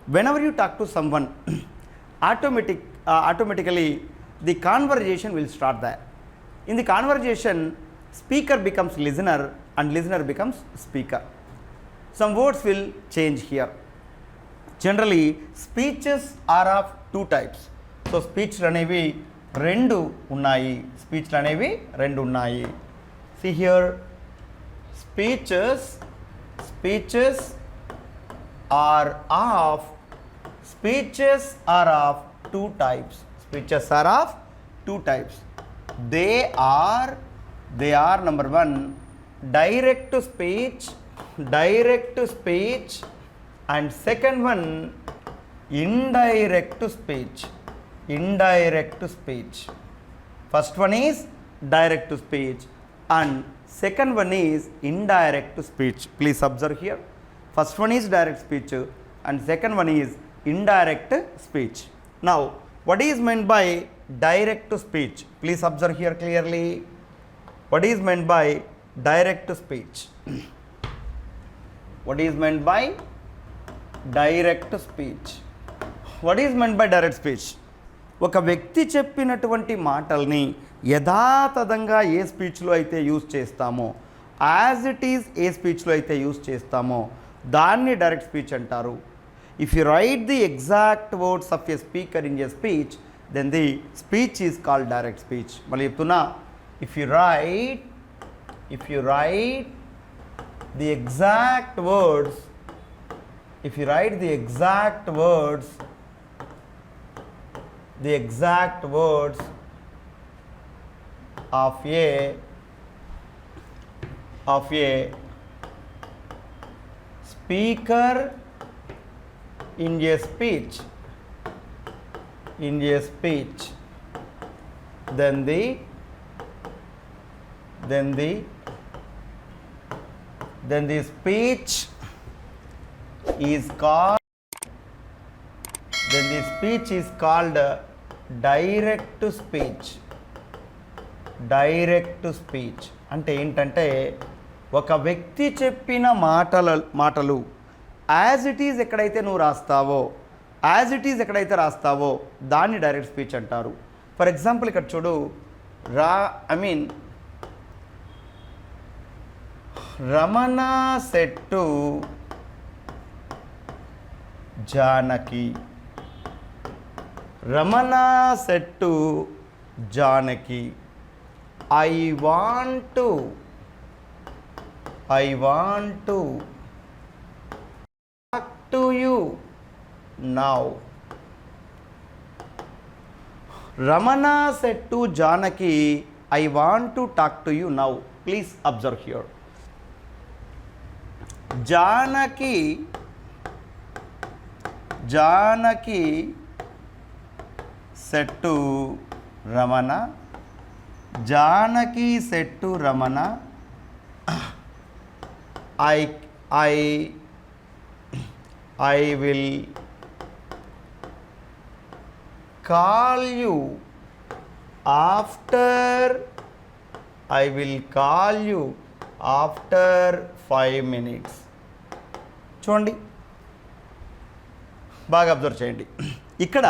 whenever you talk to someone, automatically the conversation will start there. In the conversation, speaker becomes listener and listener becomes speaker. Some words will change here. Generally, speeches are of two types. So speech అనేవి రెండు ఉన్నాయి. Speech అనేవి రెండు ఉన్నాయి. See here, speeches are of two types. Speeches are of two types. They are number one, direct speech, and second one, indirect speech. First one is direct speech and second one is indirect speech. Please observe here. First one is direct speech and second one is indirect speech. Now, what is meant by direct speech? Please observe here clearly. What is meant by direct speech? What is meant by direct speech? What is meant by direct speech? ఒక వ్యక్తి చెప్పినటువంటి మాటల్ని యథాతథంగా ఏ స్పీచ్లో అయితే use చేస్తామో, as it is a స్పీచ్లో అయితే యూజ్ చేస్తామో దాన్ని డైరెక్ట్ స్పీచ్ అంటారు. If you write the exact words of a speaker in a speech, then the speech is called direct speech. మళ్ళీ చెప్తున్నా, if you write the exact words, if you write the exact words of a speaker in a speech, then the speech is called direct speech. అంటే ఏంటంటే ఒక వ్యక్తి చెప్పిన మాటలు as it is ఎక్కడైతే నువ్వు రాస్తావో, యాజ్ ఇట్ ఈజ్ ఎక్కడైతే రాస్తావో దాన్ని డైరెక్ట్ స్పీచ్ అంటారు. ఫర్ ఎగ్జాంపుల్ ఇక్కడ చూడు, Ramana said to Janaki. I want to talk to you now. Ramana said to Janaki, I want to talk to you now. Please observe here. Janaki said to Ramana, I will call you after 5 minutes. చూడండి, బాగా observe చేయండి. ఇక్కడ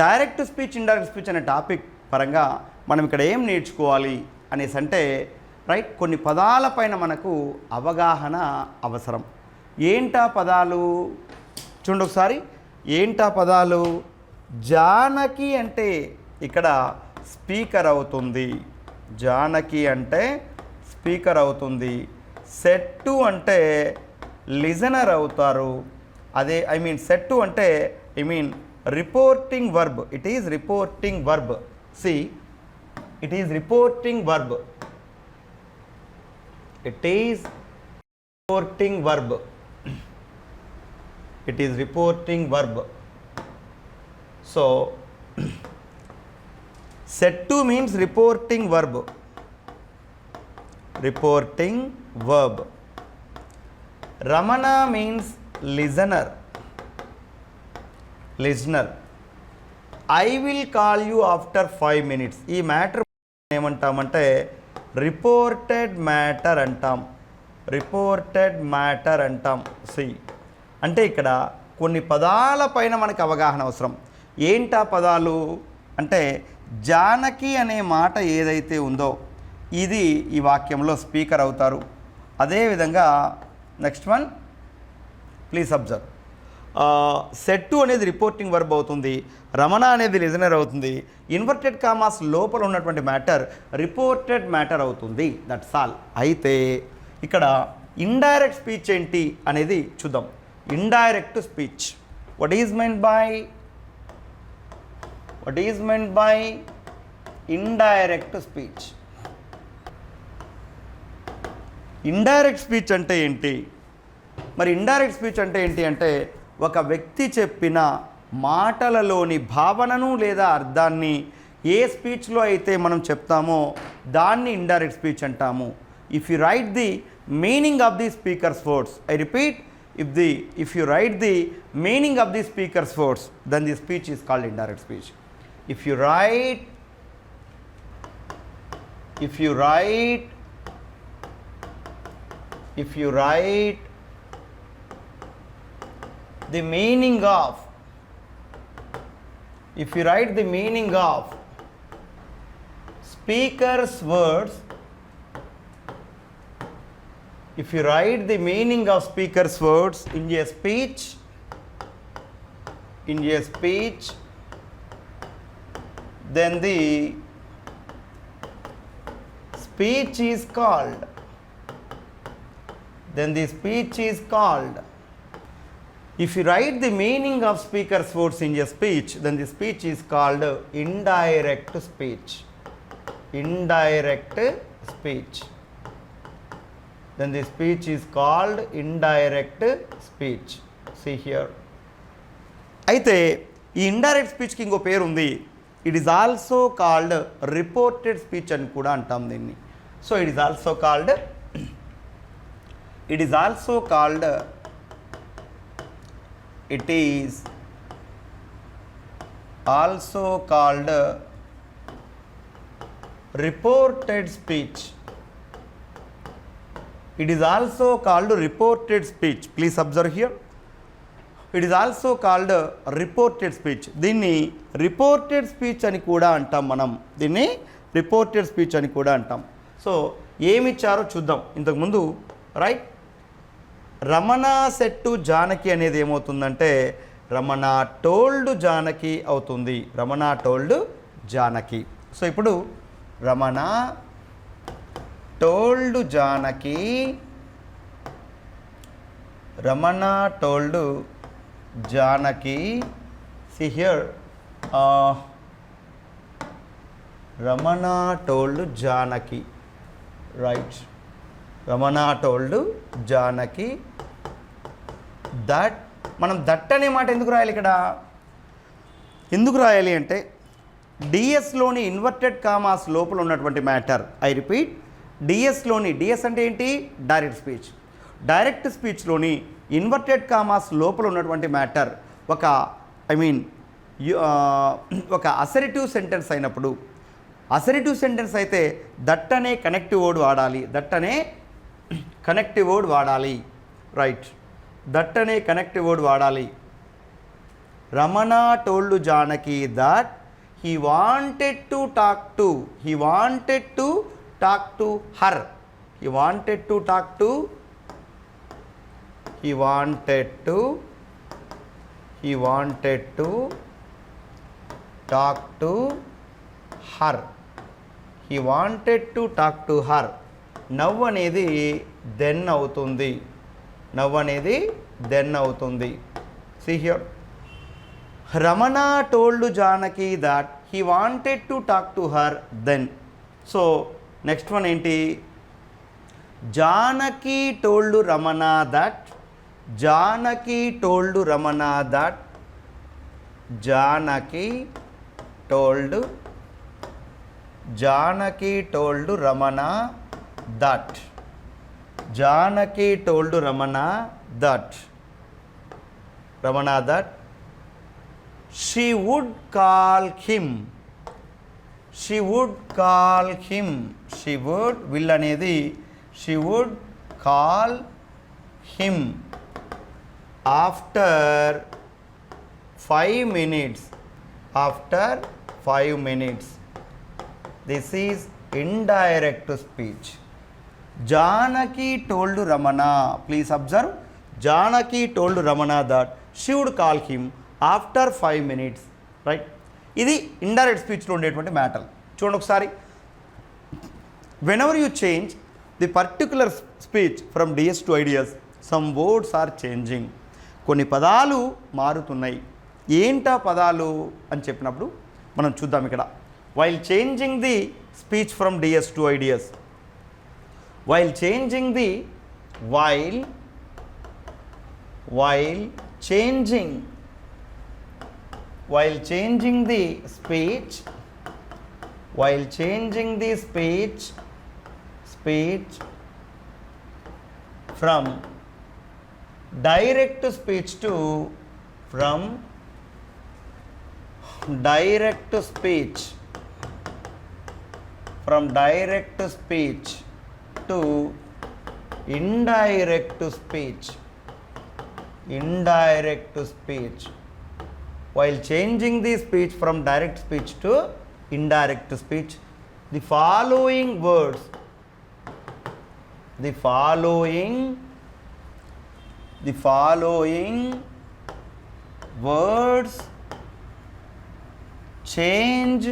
direct speech, indirect speech అనే topic పరంగా మనం ఇక్కడ ఏం నేర్చుకోవాలి అనేసి అంటే, రైట్, కొన్ని పదాలపైన మనకు అవగాహన అవసరం. ఏంటా పదాలు చూడండి ఒకసారి. ఏంటా పదాలు? జానకి అంటే ఇక్కడ స్పీకర్ అవుతుంది. జానకి అంటే స్పీకర్ అవుతుంది. సెట్టు అంటే లిజనర్ అవుతారు. అదే సెట్టు అంటే reporting verb. It is reporting verb. See, it is reporting verb. It is reporting verb. It is reporting verb. So, set to means reporting verb. Reporting verb. Ramana means listener. Listener. I will call you after 5 minutes. ఈ matter ఏమంటామంటే reported matter అంటాం. Reported matter అంటాం. C, అంటే ఇక్కడ కొన్ని పదాల పైన మనకు అవగాహన అవసరం. ఏంటా పదాలు అంటే జానకి అనే మాట ఏదైతే ఉందో ఇది ఈ వాక్యంలో స్పీకర్ అవుతారు. అదేవిధంగా next one please observe. Set అనేది రిపోర్టింగ్ వర్బ్ అవుతుంది, రమణ అనేది లిజనర్ అవుతుంది, ఇన్వర్టెడ్ కామాస్ లోపల ఉన్నటువంటి మ్యాటర్ రిపోర్టెడ్ మ్యాటర్ అవుతుంది. That's all. అయితే ఇక్కడ ఇండైరెక్ట్ స్పీచ్ ఏంటి అనేది చూద్దాం. Indirect speech what is meant by indirect speech. Indirect speech అంటే ఏంటి? మరి ఇండైరెక్ట్ స్పీచ్ అంటే ఏంటి అంటే ఒక వ్యక్తి చెప్పిన మాటలలోని భావనను లేదా అర్థాన్ని ఏ స్పీచ్లో అయితే మనం చెప్తామో దాన్ని ఇండైరెక్ట్ స్పీచ్ అంటాము. If you write the meaning of the speakers words, I repeat, if you write the meaning of the speaker's words, then the speech is called indirect speech. If you write the meaning of speaker's words, if you write the meaning of speaker's words in a speech, then the speech is called. If you write the meaning of speaker's words in a speech, then the speech is called indirect speech. Then the speech is called indirect speech. See here. అయితే ఈ indirect స్పీచ్కి ఇంకో పేరు ఉంది. It is also called reported speech అని కూడా అంటాం దీన్ని. So it is also called reported speech. It is also called reported speech. Please observe here. It is also called reported speech. దీన్ని రిపోర్టెడ్ స్పీచ్ అని కూడా అంటాం మనం. సో ఏమిచ్చారో చూద్దాం. ఇంతకుముందు రైట్ రమణ సెట్టు జానకి అనేది ఏమవుతుందంటే రమణ టోల్డ్ జానకి అవుతుంది. సో ఇప్పుడు Ramana told Janaki, see here, Ramana told Janaki, right? Ramana told Janaki that, మనం దట్ అనే మాట ఎందుకు రాయాలి ఇక్కడ? ఎందుకు రాయాలి అంటే డిఎస్లోని ఇన్వర్టెడ్ కామాస్ లోపల ఉన్నటువంటి మ్యాటర్, ఐ రిపీట్, డిఎస్ అంటే ఏంటి? డైరెక్ట్ స్పీచ్లోని ఇన్వర్టెడ్ కామాస్ లోపల ఉన్నటువంటి మ్యాటర్ ఒక అసెరిటివ్ సెంటెన్స్ అయినప్పుడు, అసెరిటివ్ సెంటెన్స్ అయితే దట్ అనే కనెక్టివ్ వర్డ్ వాడాలి. రైట్, దట్ అనే కనెక్టివ్ వర్డ్ వాడాలి. Ramana told Janaki that he wanted to talk to her. He wanted to talk to her. Now అనేది దెన్ అవుతుంది. See here. Ramana told Janaki that he wanted to talk to her then. So next one enti? Janaki told Ramana that. Janaki told Ramana that. Janaki told Ramana that. Janaki told Ramana that. Ramana that she would call him. She would will అనేది she would call him after 5 minutes. After 5 minutes. This is indirect speech. Janaki told Ramana, please observe, Janaki told Ramana that she would call him after 5 minutes. Right? ఇది indirect స్పీచ్లో ఉండేటువంటి matter. చూడండి ఒకసారి. Whenever you change the particular speech from DS to ideas, some words are changing. కొన్ని పదాలు మారుతున్నాయి. ఏంటా పదాలు అని చెప్పినప్పుడు మనం చూద్దాం ఇక్కడ. While changing the speech from DS to ideas, while changing the while changing the speech from direct speech to indirect speech while changing the speech from direct speech to indirect speech, the following words change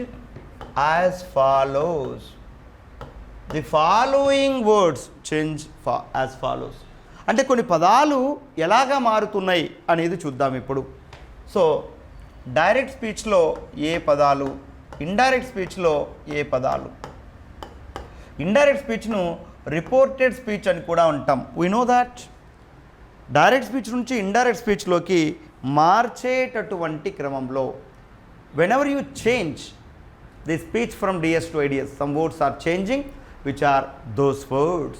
as follows. The following words change as follows. అంటే కొన్ని పదాలు ఎలాగా మారుతున్నాయి అనేది చూద్దాం ఇప్పుడు. So direct స్పీచ్లో ఏ పదాలు, indirect స్పీచ్లో ఏ పదాలు. ఇండైరెక్ట్ స్పీచ్ను రిపోర్టెడ్ స్పీచ్ అని కూడా అంటాం. We know that. Direct speech నుంచి ఇండైరెక్ట్ స్పీచ్లోకి మార్చేటటువంటి క్రమంలో whenever you change the speech from DS to ideas, some words are changing. Which are those words?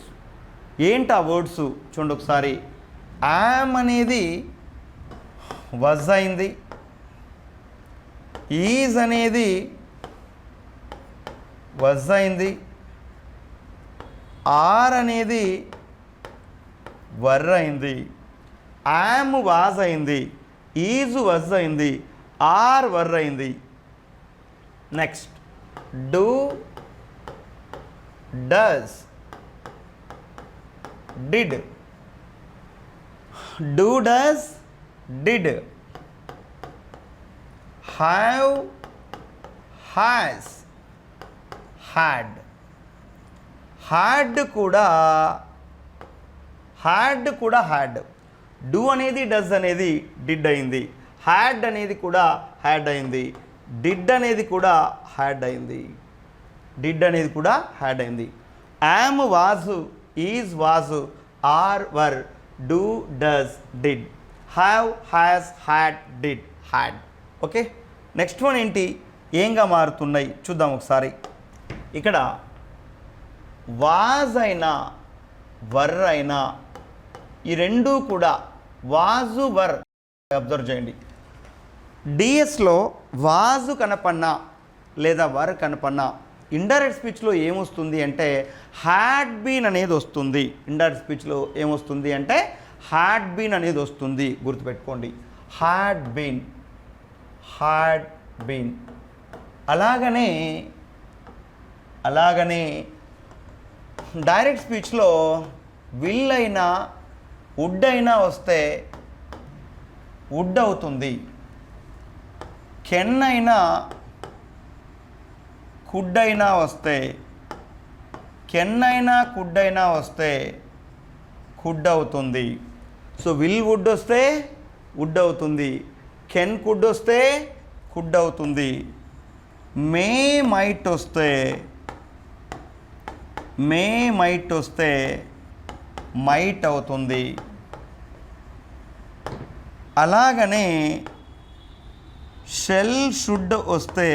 ఏంటి ఆ వర్డ్స్ చూడండి ఒకసారి. am అనేది was అయింది, is అనేది was అయింది, are అనేది were అయింది, am was అయింది, is was అయింది, ఆర్ వర్ అయింది. Next do, does, did, do does did, have, has, had. Had కూడా హ్యాడ్. డూ అనేది డస్ అనేది డిడ్ అయింది, హ్యాడ్ అనేది కూడా హ్యాడ్ అయింది, డిడ్ అనేది కూడా హ్యాడ్ అయింది. Am was, is was, are were, do does did, have, has, had, did, had. Okay, next one ఏంటి, ఏంగా మారుతున్నాయి చూద్దాం ఒకసారి. ఇక్కడ వాజ్ అయినా వర్ అయినా ఈ రెండూ కూడా వాజు వర్. అబ్జర్వ్ చేయండి. డిఎస్లో వాజు కనపన్నా లేదా వర్ కనపన్నా ఇండైరెక్ట్ స్పీచ్లో ఏమొస్తుంది అంటే హ్యాడ్ బీన్ అనేది వస్తుంది. ఇండైరెక్ట్ స్పీచ్లో ఏమొస్తుంది అంటే హ్యాడ్ బీన్ అనేది వస్తుంది. గుర్తుపెట్టుకోండి, హ్యాడ్ బీన్. అలాగనే డైరెక్ట్ స్పీచ్లో విల్ అయినా వుడ్ అయినా వస్తే వుడ్ అవుతుంది. కెన్ అయినా కుడ్ అయినా వస్తే కుడ్ అవుతుంది. సో విల్ వుడ్ వస్తే వుడ్ అవుతుంది, కెన్ కుడ్ వస్తే కుడ్ అవుతుంది, మే మైట్ వస్తే మైట్ అవుతుంది. అలాగనే షెల్ షుడ్ వస్తే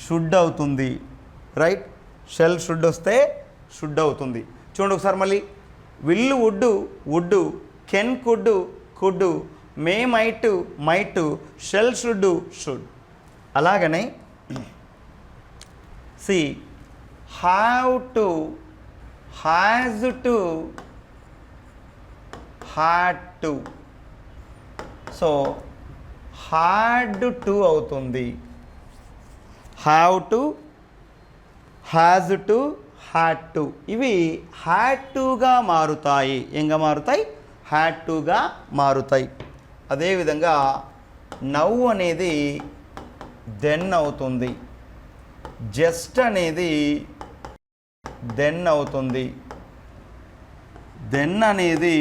షుడ్ అవుతుంది. రైట్, షెల్ షుడ్ వస్తే షుడ్ అవుతుంది. చూడండి ఒకసారి మళ్ళీ. Will would, can could, may might, shall should. అలాగనే see have has to, had to. So had to అవుతుంది. Have to, has to, had to. ఇవి హ్యాడ్ టుగా మారుతాయి. ఏంగా మారుతాయి? హ్యాడ్ టుగా మారుతాయి. అదేవిధంగా నౌ అనేది దెన్ అవుతుంది. జస్ట్ అనేది దెన్ అవుతుంది. దెన్ అనేది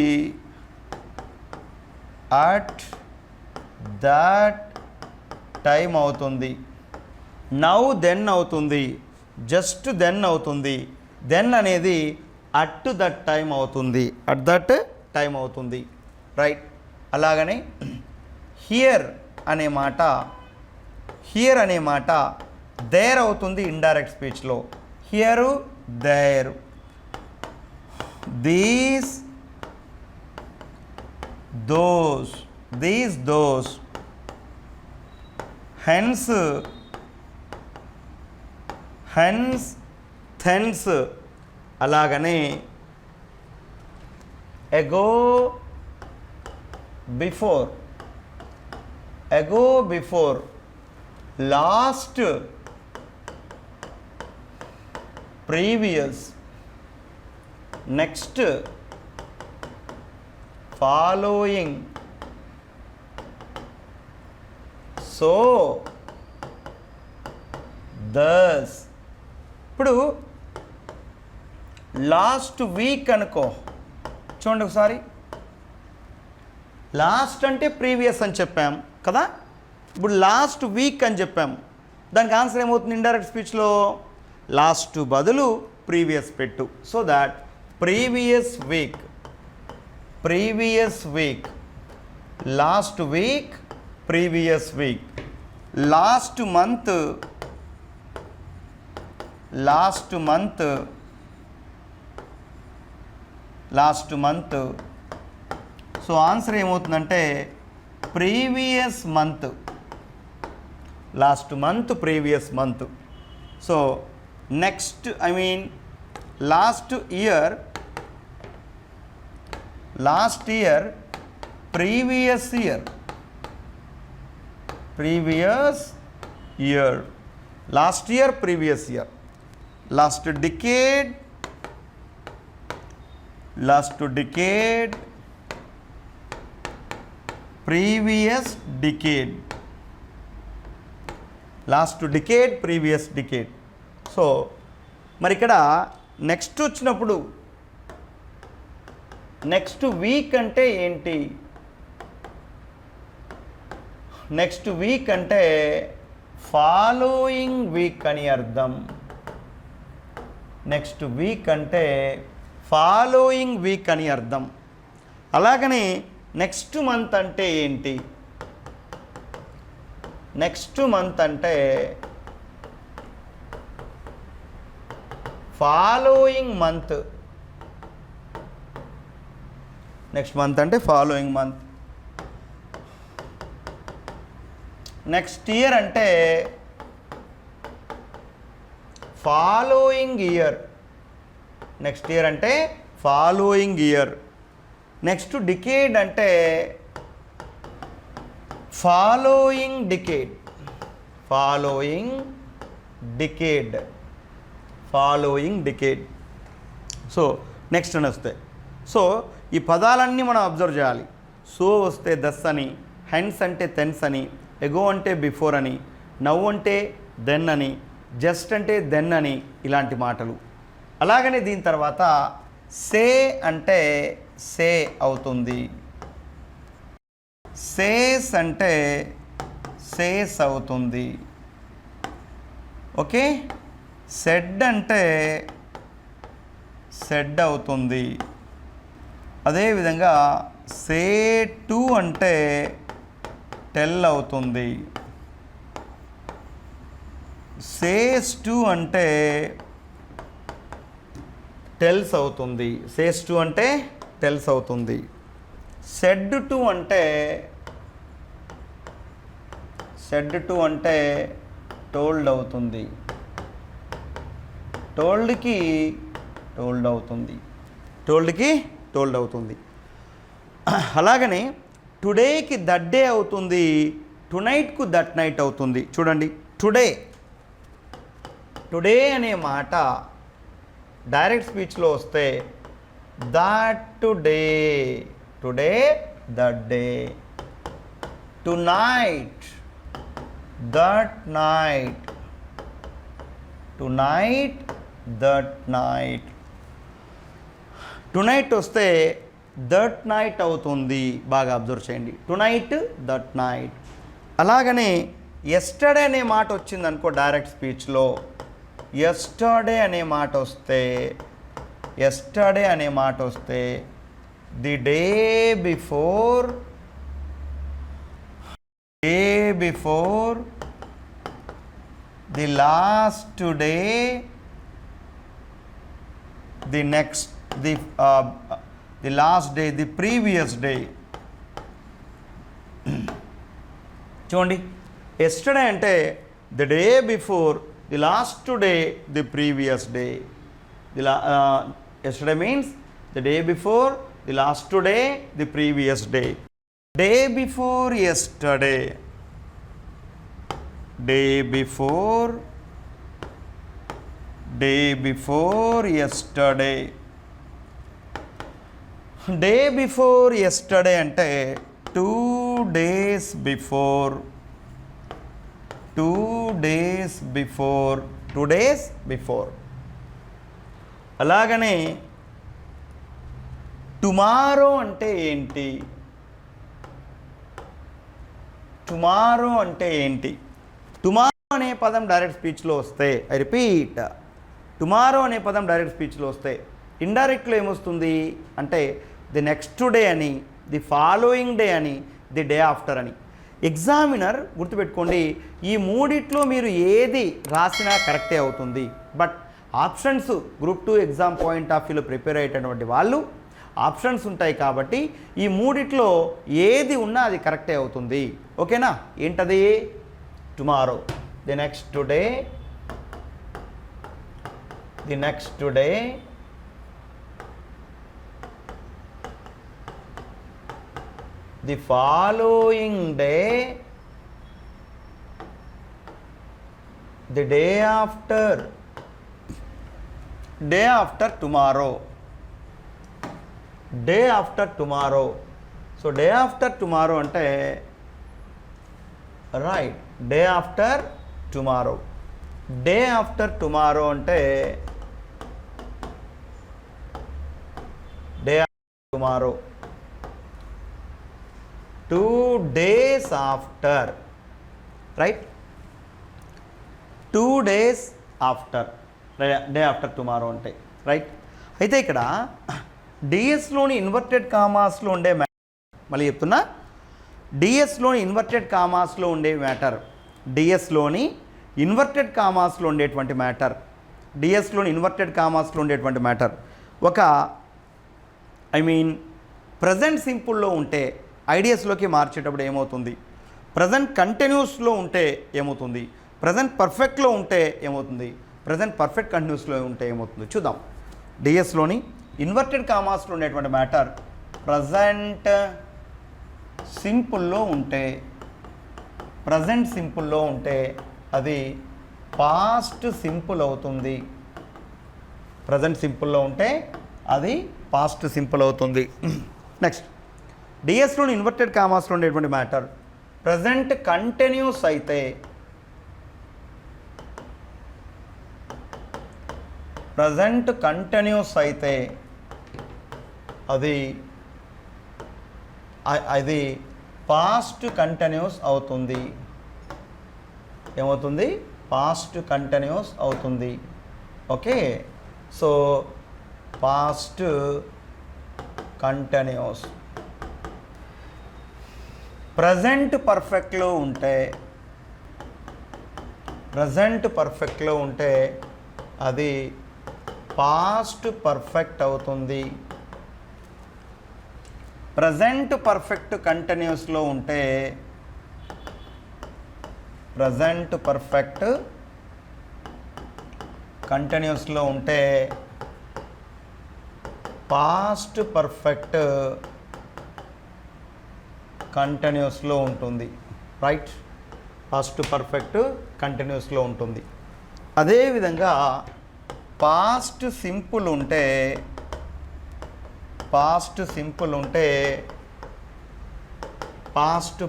అట్ దట్ టైం అవుతుంది. నౌ దెన్ అవుతుంది. జస్ట్ దెన్ అవుతుంది. దెన్ అనేది అట్ దట్ టైం అవుతుంది. అట్ దట్ టైం అవుతుంది. రైట్. అలాగనే హియర్ అనే మాట, హియర్ అనే మాట దేర్ అవుతుంది ఇండైరెక్ట్ స్పీచ్లో. Here, there. These, those. These, those. Hence, hence, thence. అలాగనే ago, before. Ago, before. Last, previous. Next, following. So, thus. ఇప్పుడు లాస్ట్ వీక్ అనుకో, చూడండి ఒకసారి. లాస్ట్ అంటే ప్రీవియస్ అని చెప్పాం కదా. ఇప్పుడు లాస్ట్ వీక్ అని చెప్పాం. దానికి ఆన్సర్ ఏమవుతుంది ఇండైరెక్ట్ స్పీచ్లో? లాస్ట్ బదులు ప్రీవియస్ పెట్టు. So that previous week, previous week. Last week, previous week. Last month, last month, last month. So answer ఏమవుతుందంటే previous month. Last month, previous month. So next, I mean last year, last year, previous year, previous year. Last year, previous year. Last decade, last decade, previous decade. Last decade, previous decade. So మరి ఇక్కడ next వచ్చినప్పుడు next week అంటే ఏంటి? Next week అంటే following week అని అర్థం. Next week అంటే following week అని అర్థం. అలాగనే నెక్స్ట్ మంత్ అంటే ఏంటి? నెక్స్ట్ మంత్ అంటే ఫాలోయింగ్ మంత్. నెక్స్ట్ మంత్ అంటే ఫాలోయింగ్ మంత్. నెక్స్ట్ ఇయర్ అంటే ఫాలోయింగ్ ఇయర్. నెక్స్ట్ ఇయర్ అంటే ఫాలోయింగ్ ఇయర్. నెక్స్ట్ డికేడ్ అంటే following decade. Following decade. Following decade. So next అని వస్తాయి. సో ఈ పదాలన్నీ మనం అబ్జర్వ్ చేయాలి. సో వస్తే దస్ అని, హెన్స్ అంటే తెన్స్ అని, ఎగో అంటే బిఫోర్ అని, నవ్ అంటే దెన్ అని, జస్ట్ అంటే దెన్ అని, ఇలాంటి మాటలు. అలాగనే దీని తర్వాత సే అంటే సే అవుతుంది. సేస్ అంటే సేస్ అవుతుంది. ఓకే. సెడ్ అంటే సెడ్ అవుతుంది. అదేవిధంగా సే టు అంటే టెల్ అవుతుంది. సేస్ టు అంటే టెల్స్ అవుతుంది. సేస్ టు అంటే టెల్స్ అవుతుంది. సెడ్ టు అంటే టోల్డ్ అవుతుంది. టోల్డ్కి టోల్డ్ అవుతుంది, టోల్డ్కి టోల్డ్ అవుతుంది. అలాగనే టుడేకి దట్ డే అవుతుంది, టునైట్కు దట్ నైట్ అవుతుంది. చూడండి, టుడే టుడే అనే మాట డైరెక్ట్ స్పీచ్లో వస్తే that today, today that day. Tonight that night, tonight that night. Tonight వస్తే దట్ నైట్ అవుతుంది. బాగా అబ్జర్వ్ చేయండి, టునైట్ దట్ నైట్. అలాగనే ఎస్టర్డే అనే మాట వచ్చింది అనుకో డైరెక్ట్ స్పీచ్లో, ఎస్టర్డే అనే మాట వస్తే, ఎస్టర్డే అనే మాట వస్తే the day before, day before, the last day, the next, the last day, the previous day. చూడండి, ఎస్టర్డే అంటే the day before, the last day, the previous day. Yesterday means the day before, the last day, the previous day. Day before yesterday, day before, day before yesterday. Day before yesterday అంటే 2 days before, 2 days before, 2 days before. అలాగనే tomorrow అంటే ఏంటి, tomorrow అంటే ఏంటి? Tomorrow అనే పదం direct స్పీచ్లో వస్తే, I repeat, tomorrow అనే పదం డైరెక్ట్ స్పీచ్లో వస్తే ఇండైరెక్ట్లో ఏమొస్తుంది అంటే ది నెక్స్ట్ డే అని, ది ఫాలోయింగ్ డే అని, ది డే ఆఫ్టర్ అని. ఎగ్జామినర్ గుర్తుపెట్టుకోండి, ఈ మూడిట్లో మీరు ఏది రాసినా కరెక్టే అవుతుంది. But options group 2 exam point of వ్యూలో ప్రిపేర్ అయ్యేటటువంటి వాళ్ళు ఆప్షన్స్ ఉంటాయి కాబట్టి ఈ మూడిట్లో ఏది ఉన్నా అది కరెక్టే అవుతుంది. ఓకేనా? ఏంటది? Tomorrow, the next day, the next day, the following day, the day after, day after tomorrow, day after tomorrow. So day after tomorrow అంటే right, day after tomorrow. Day after tomorrow అంటే day after tomorrow. 2 days after, right, 2 days after, day after tomorrow అంటే right. అయితే ఇక్కడ డిఎస్లోని inverted కామాస్లో ఉండే మళ్ళీ చెప్తున్నా, డిఎస్లోని inverted కామాస్లో ఉండే matter, డిఎస్లోని inverted కామాస్లో ఉండేటువంటి మ్యాటర్, డిఎస్లోని ఇన్వర్టెడ్ కామాస్లో ఉండేటువంటి మ్యాటర్ ఒక ప్రజెంట్ సింపుల్లో ఉంటే ఐడియస్లోకి మార్చేటప్పుడు ఏమవుతుంది, ప్రజెంట్ కంటిన్యూస్లో ఉంటే ఏమవుతుంది, ప్రజెంట్ పర్ఫెక్ట్లో ఉంటే ఏమవుతుంది, ప్రజెంట్ పర్ఫెక్ట్ కంటిన్యూస్లో ఉంటే ఏమవుతుంది చూద్దాం. డిఎస్లోని ఇన్వర్టెడ్ కామాస్లో ఉండేటువంటి మ్యాటర్ ప్రజెంట్ సింపుల్లో ఉంటే, ప్రజెంట్ సింపుల్లో ఉంటే అది పాస్ట్ సింపుల్ అవుతుంది. ప్రజెంట్ సింపుల్లో ఉంటే అది పాస్ట్ సింపుల్ అవుతుంది. నెక్స్ట్, డిఎస్లోని ఇన్వర్టెడ్ కామాస్లో ఉండేటువంటి మ్యాటర్ ప్రజెంట్ కంటిన్యూస్ అయితే, ప్రజెంట్ కంటిన్యూస్ అయితే అది పాస్ట్ కంటిన్యూస్ అవుతుంది. ఏమవుతుంది? పాస్ట్ కంటిన్యూస్ అవుతుంది. Okay, so past continuous. Present పర్ఫెక్ట్లో ఉంటే, ప్రజెంట్ పర్ఫెక్ట్లో ఉంటే అది పాస్ట్ పర్ఫెక్ట్ అవుతుంది. ప్రజెంట్ పర్ఫెక్ట్ కంటిన్యూస్లో ఉంటే, ప్రజెంట్ పర్ఫెక్ట్ కంటిన్యూస్లో ఉంటే పాస్ట్ పర్ఫెక్ట్ కంటిన్యూస్లో ఉంటుంది. రైట్, పాస్ట్ పర్ఫెక్ట్ కంటిన్యూస్లో ఉంటుంది. అదేవిధంగా పాస్ట్ సింపుల్ ఉంటే పాస్ట్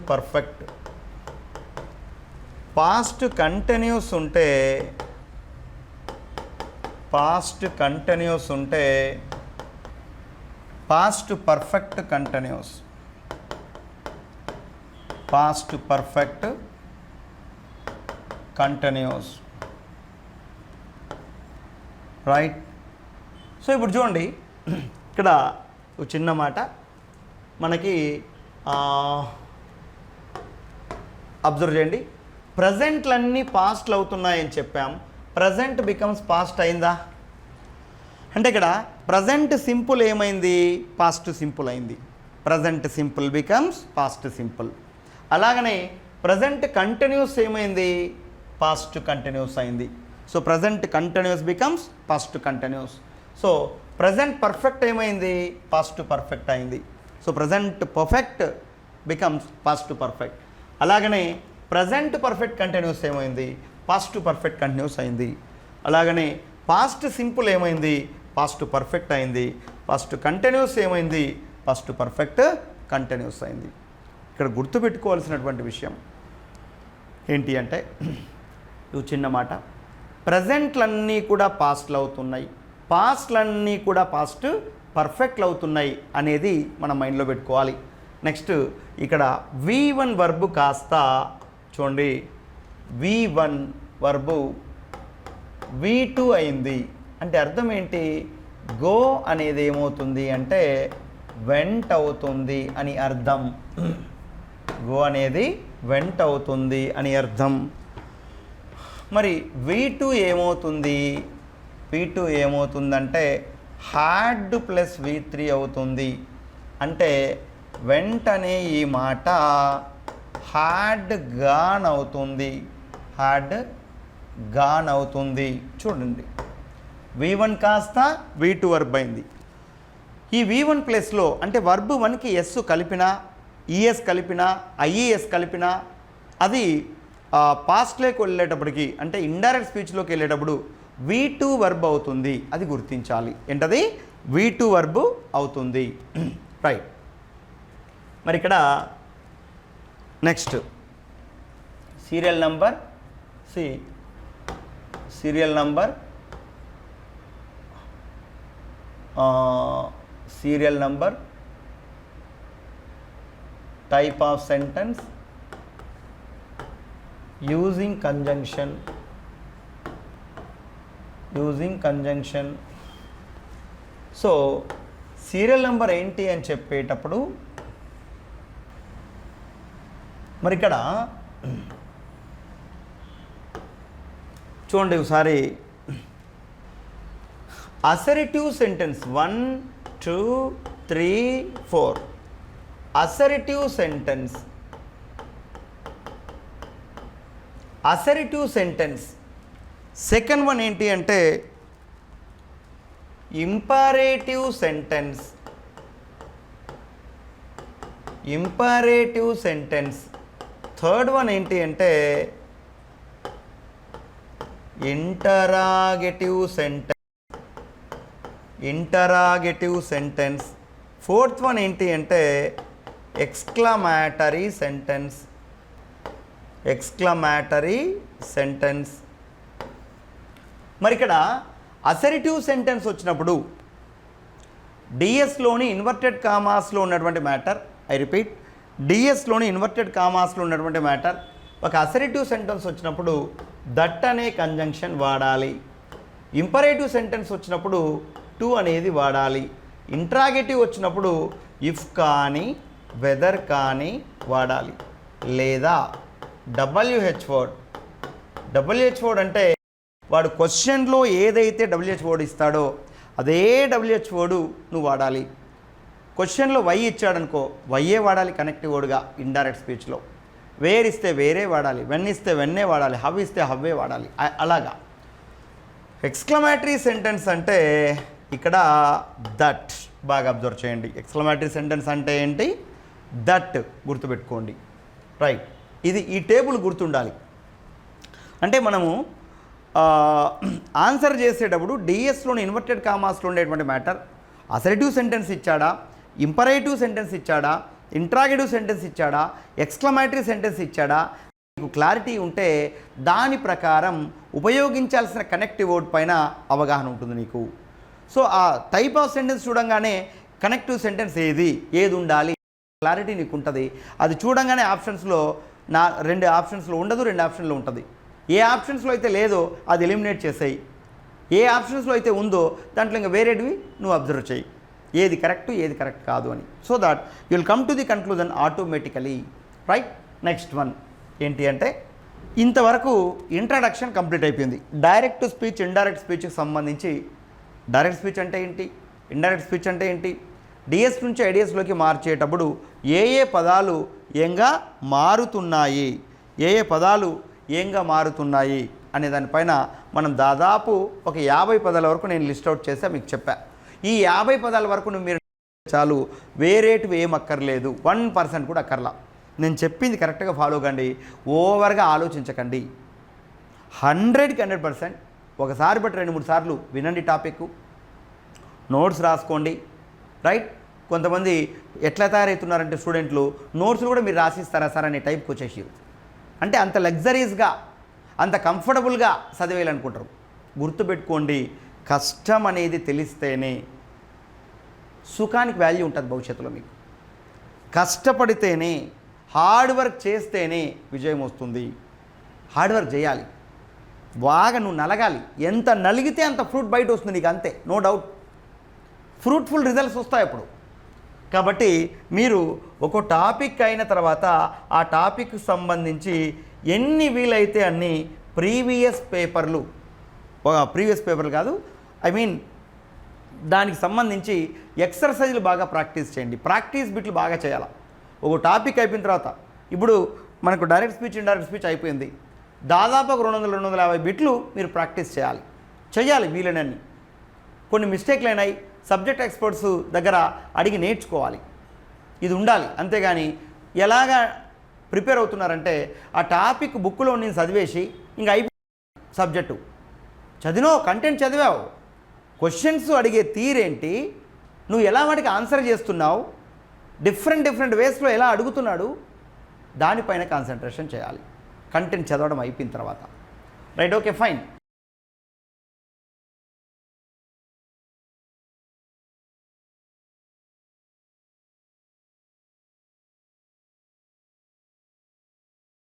పర్ఫెక్ట్, పాస్ట్ కంటిన్యూస్ ఉంటే past perfect continuous, past perfect continuous. Right. So ఇప్పుడు చూడండి, ఇక్కడ ఒక చిన్న మాట మనకి అబ్జర్వ్ చేయండి. ప్రజెంట్లన్నీ పాస్ట్లు అవుతున్నాయని చెప్పాం. ప్రజెంట్ బికమ్స్ పాస్ట్ అయిందా అంటే ఇక్కడ ప్రజెంట్ సింపుల్ ఏమైంది? పాస్ట్ సింపుల్ అయింది. Present simple becomes past simple. అలాగనే ప్రజెంట్ కంటిన్యూస్ ఏమైంది? పాస్ట్ కంటిన్యూస్ అయింది. So present continuous becomes past continuous. So present perfect ఏమైంది? పాస్ట్ పర్ఫెక్ట్ అయింది. So present perfect becomes past perfect. అలాగనే ప్రజెంట్ పర్ఫెక్ట్ కంటిన్యూస్ ఏమైంది? Past perfect continuous అయింది. అలాగనే past simple ఏమైంది? పాస్ట్ పర్ఫెక్ట్ అయింది. పాస్ట్ కంటిన్యూస్ ఏమైంది? పాస్ట్ పర్ఫెక్ట్ కంటిన్యూస్ అయింది. ఇక్కడ గుర్తుపెట్టుకోవాల్సినటువంటి విషయం ఏంటి అంటే, ఇవి చిన్న మాట, ప్రజెంట్లన్నీ కూడా పాస్ట్లు అవుతున్నాయి, పాస్ట్లన్నీ కూడా పాస్ట్ పర్ఫెక్ట్లు అవుతున్నాయి అనేది మనం మైండ్లో పెట్టుకోవాలి. నెక్స్ట్ ఇక్కడ V1 వర్బు కాస్త చూడండి, V1 వర్బు V2 అయింది అంటే అర్థం ఏంటి? గో అనేది ఏమవుతుంది అంటే వెంట్ అవుతుంది అని అర్థం. గో అనేది వెంట్ అవుతుంది అని అర్థం. మరి V2 ఏమవుతుంది? V2 ఏమవుతుందంటే హ్యాడ్ ప్లస్ V3 అవుతుంది. అంటే వెంటనే ఈ మాట హ్యాడ్ గాన్ అవుతుంది. హ్యాడ్ గాన్ అవుతుంది. చూడండి, V1 కాస్త V2 వర్బ్ అయింది. ఈ V1 ప్లస్లో అంటే వర్బ్ 1కి ఎస్ కలిపినా, ఈఎస్ కలిపినా, ఐఈఎస్ కలిపినా అది పాస్ట్లోకి వెళ్ళేటప్పటికి అంటే ఇండైరెక్ట్ స్పీచ్లోకి వెళ్ళేటప్పుడు V2 వర్బ్ అవుతుంది. అది గుర్తించాలి. ఏంటది? V2 వర్బ్ అవుతుంది. రైట్. మరి ఇక్కడ next serial number type of sentence using conjunction. So serial number ఏంటి అని చెప్పేటప్పుడు మరి ఇక్కడ చూడండి ఒకసారి, అసరిటివ్ సెంటెన్స్ 1 2 3 4 అసరిటివ్ సెంటెన్స్. సెకండ్ వన్ ఏంటి అంటే ఇంపరేటివ్ సెంటెన్స్. థర్డ్ వన్ ఏంటి అంటే ఇంటరాగేటివ్ సెంటెన్స్. ఫోర్త్ వన్ ఏంటి అంటే ఎక్స్క్లమేటరీ సెంటెన్స్. మరి ఇక్కడ అసరిటివ్ సెంటెన్స్ వచ్చినప్పుడు డిఎస్లోని ఇన్వర్టెడ్ కామాస్లో ఉన్నటువంటి మ్యాటర్, ఐ రిపీట్, డిఎస్లోని ఇన్వర్టెడ్ కామాస్లో ఉన్నటువంటి మ్యాటర్, ఒక అసరిటివ్ సెంటెన్స్ వచ్చినప్పుడు దట్ అనే కంజంక్షన్ వాడాలి. ఇంపరేటివ్ సెంటెన్స్ వచ్చినప్పుడు టు అనేది వాడాలి. ఇంట్రాగేటివ్ వచ్చినప్పుడు ఇఫ్ కానీ వెదర్ కానీ వాడాలి. లేదా WH వర్డ్ అంటే వాడు క్వశ్చన్లో ఏదైతే WH వర్డ్ ఇస్తాడో అదే WH వర్డు నువ్వు వాడాలి. క్వశ్చన్లో వై ఇచ్చాడనుకో వైయే వాడాలి కనెక్టివ్ వర్డ్గా ఇండైరెక్ట్ స్పీచ్లో. వేర్ ఇస్తే వేరే వాడాలి, వెన్ ఇస్తే వెన్నే వాడాలి, హవ్ ఇస్తే హవ్వే వాడాలి. అలాగా ఎక్స్క్లమేటరీ సెంటెన్స్ అంటే ఇక్కడ దట్ బాగా అబ్జర్వ్ చేయండి. ఎక్స్క్లమేటరీ సెంటెన్స్ అంటే ఏంటి? దట్ గుర్తుపెట్టుకోండి. రైట్, ఇది ఈ టేబుల్ గుర్తుండాలి. అంటే మనము ఆన్సర్ చేసేటప్పుడు డిఎస్లోని ఇన్వర్టెడ్ కామాస్లో ఉండేటువంటి మ్యాటర్ అసర్టివ్ సెంటెన్స్ ఇచ్చాడా, ఇంపరేటివ్ సెంటెన్స్ ఇచ్చాడా, ఇంట్రాగేటివ్ సెంటెన్స్ ఇచ్చాడా, ఎక్స్క్లమేటరీ సెంటెన్స్ ఇచ్చాడా, మీకు క్లారిటీ ఉంటే దాని ప్రకారం ఉపయోగించాల్సిన కనెక్టివ్ వర్డ్ పైన అవగాహన ఉంటుంది నీకు. సో ఆ టైప్ ఆఫ్ సెంటెన్స్ చూడంగానే కనెక్టివ్ సెంటెన్స్ ఏది ఉండాలి క్లారిటీ నీకు ఉంటుంది. అది చూడంగానే ఆప్షన్స్లో 2 ఆప్షన్స్లో ఉండదు, 2 ఆప్షన్లో ఉంటుంది. ఏ ఆప్షన్స్లో అయితే లేదో అది ఎలిమినేట్ చేసేయి, ఏ ఆప్షన్స్లో అయితే ఉందో దాంట్లో ఇంకా వేరేటివి నువ్వు అబ్జర్వ్ చేయి, ఏది కరెక్ట్ ఏది కరెక్ట్ కాదు అని. So that you will come to the conclusion automatically. Right, next one ఏంటి అంటే ఇంతవరకు ఇంట్రడక్షన్ కంప్లీట్ అయిపోయింది. డైరెక్ట్ స్పీచ్ ఇండైరెక్ట్ స్పీచ్కి సంబంధించి డైరెక్ట్ స్పీచ్ అంటే ఏంటి, ఇండైరెక్ట్ స్పీచ్ అంటే ఏంటి, డిఎస్ నుంచి ఐడిఎస్లోకి మార్చేటప్పుడు ఏ పదాలు ఏంగా మారుతున్నాయి, ఏ పదాలు ఏంగా మారుతున్నాయి అనే దానిపైన మనం దాదాపు ఒక 50 పదాల వరకు నేను లిస్ట్ అవుట్ చేసా, మీకు చెప్పా. ఈ 50 పదాల వరకు మీరు చాలు, వేరేటివి ఏం అక్కర్లేదు, 1% కూడా అక్కర్లా. నేను చెప్పింది కరెక్ట్గా ఫాలో కండి, ఓవర్గా ఆలోచించకండి. 100కి 100%. ఒకసారి బట్టి 2-3 సార్లు వినండి, టాపిక్ నోట్స్ రాసుకోండి. రైట్, కొంతమంది ఎట్లా తయారవుతున్నారంటే స్టూడెంట్లు నోట్స్లు కూడా మీరు రాసిస్తారా సార్ అనే టైప్కి వచ్చేసి, అంటే అంత లగ్జరీస్గా అంత కంఫర్టబుల్గా చదివేయాలనుకుంటారు. గుర్తుపెట్టుకోండి, కష్టం అనేది తెలిస్తేనే సుఖానికి వాల్యూ ఉంటుంది భవిష్యత్తులో. మీకు కష్టపడితేనే, హార్డ్ వర్క్ చేస్తేనే విజయం వస్తుంది. హార్డ్ వర్క్ చేయాలి, బాగా నువ్వు నలగాలి. ఎంత నలిగితే అంత ఫ్రూట్ బయట వస్తుంది నీకు, అంతే, నో డౌట్. ఫ్రూట్ఫుల్ రిజల్ట్స్ వస్తాయి అప్పుడు. కాబట్టి మీరు ఒక టాపిక్ అయిన తర్వాత ఆ టాపిక్కి సంబంధించి ఎన్ని వీలైతే అన్ని ప్రీవియస్ పేపర్లు కాదు, ఐ మీన్ దానికి సంబంధించి ఎక్సర్సైజ్లు బాగా ప్రాక్టీస్ చేయండి. ప్రాక్టీస్ బిట్లు బాగా చేయాలి. ఒక టాపిక్ అయిపోయిన తర్వాత, ఇప్పుడు మనకు డైరెక్ట్ స్పీచ్ ఇండైరెక్ట్ స్పీచ్ అయిపోయింది, దాదాపు ఒక 200-250 బిట్లు మీరు ప్రాక్టీస్ చేయాలి వీలైనన్ని. కొన్ని మిస్టేక్లు అయినాయి, సబ్జెక్ట్ ఎక్స్పర్ట్స్ దగ్గర అడిగి నేర్చుకోవాలి, ఇది ఉండాలి. అంతేగాని ఎలాగా ప్రిపేర్ అవుతున్నారంటే ఆ టాపిక్ బుక్లో నేను చదివేసి ఇంకా అయిపోయి సబ్జెక్టు చదివావు, కంటెంట్ చదివావు, క్వశ్చన్స్ అడిగే తీరేంటి, నువ్వు ఎలా వాటికి ఆన్సర్ చేస్తున్నావు, డిఫరెంట్ వేస్లో ఎలా అడుగుతున్నాడు, దానిపైన కాన్సన్ట్రేషన్ చేయాలి కంటెంట్ చదవడం అయిపోయిన తర్వాత. Right, okay, fine.